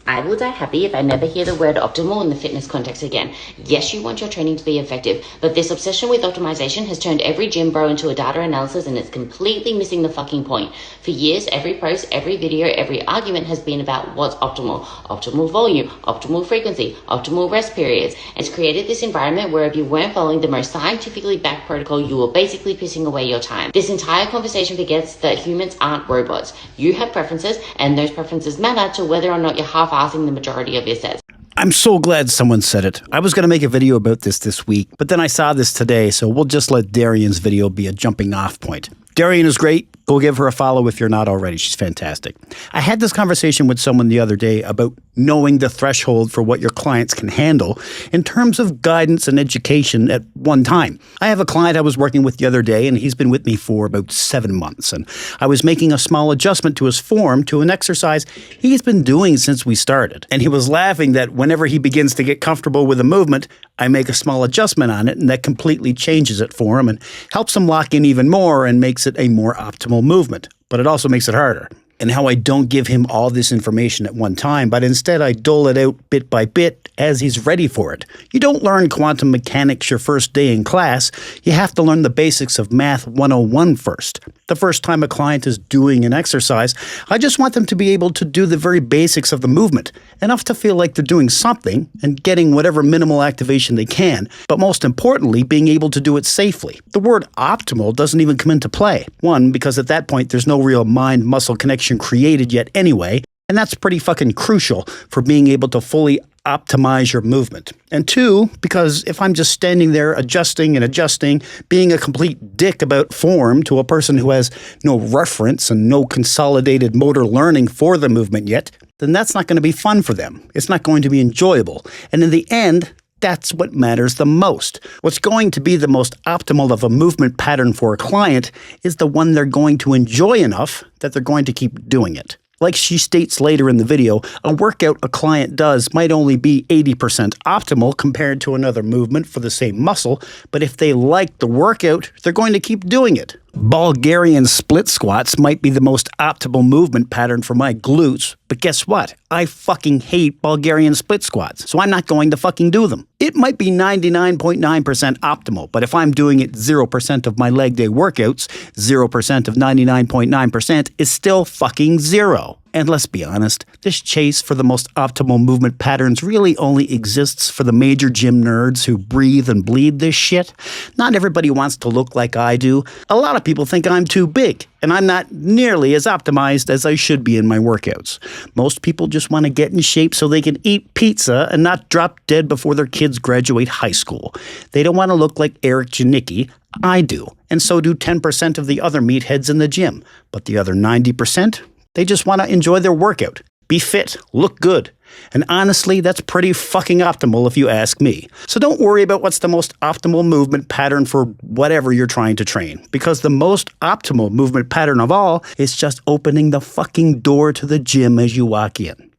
I will die happy if I never hear the word optimal in the fitness context again. Yes, you want your training to be effective, but this obsession with optimization has turned every gym bro into a data analysis, and it's completely missing the fucking point. For years, every post, every video, every argument has been about what's optimal. Optimal volume, optimal frequency, optimal rest periods. It's created this environment where if you weren't following the most scientifically backed protocol, you were basically pissing away your time. This entire conversation forgets that humans aren't robots. You have preferences, and those preferences matter to whether or not you're half-assing the majority of your sets. I'm so glad someone said it. I was going to make a video about this week, but then I saw this today, so we'll just let Darian's video be a jumping off point. Darian is great. Go give her a follow if you're not already. She's fantastic. I had this conversation with someone the other day about knowing the threshold for what your clients can handle in terms of guidance and education at one time. I have a client I was working with the other day, and he's been with me for about 7 months. And I was making a small adjustment to his form to an exercise he's been doing since we started. And he was laughing that whenever he begins to get comfortable with a movement, I make a small adjustment on it, and that completely changes it for him and helps him lock in even more and makes it a more optimal movement, but it also makes it harder. And how I don't give him all this information at one time, but instead I dole it out bit by bit as he's ready for it. You don't learn quantum mechanics your first day in class. You have to learn the basics of Math 101 first. The first time a client is doing an exercise, I just want them to be able to do the very basics of the movement, enough to feel like they're doing something and getting whatever minimal activation they can, but most importantly, being able to do it safely. The word optimal doesn't even come into play. One, because at that point there's no real mind-muscle connection created yet anyway, and that's pretty fucking crucial for being able to fully optimize your movement. And two, because if I'm just standing there adjusting and adjusting, being a complete dick about form to a person who has no reference and no consolidated motor learning for the movement yet, then that's not going to be fun for them. It's not going to be enjoyable. And in the end, that's what matters the most. What's going to be the most optimal of a movement pattern for a client is the one they're going to enjoy enough that they're going to keep doing it. Like she states later in the video, a workout a client does might only be 80% optimal compared to another movement for the same muscle, but if they like the workout, they're going to keep doing it. Bulgarian split squats might be the most optimal movement pattern for my glutes, but guess what? I fucking hate Bulgarian split squats, so I'm not going to fucking do them. It might be 99.9% optimal, but if I'm doing it 0% of my leg day workouts, 0% of 99.9% is still fucking zero. And let's be honest, this chase for the most optimal movement patterns really only exists for the major gym nerds who breathe and bleed this shit. Not everybody wants to look like I do. A lot of people think I'm too big, and I'm not nearly as optimized as I should be in my workouts. Most people just want to get in shape so they can eat pizza and not drop dead before their kids graduate high school. They don't want to look like Eric Janicki. I do, and so do 10% of the other meatheads in the gym. But the other 90%? They just want to enjoy their workout, be fit, look good. And honestly, that's pretty fucking optimal if you ask me. So don't worry about what's the most optimal movement pattern for whatever you're trying to train, because the most optimal movement pattern of all is just opening the fucking door to the gym as you walk in.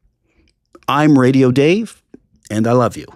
I'm Radio Dave, and I love you.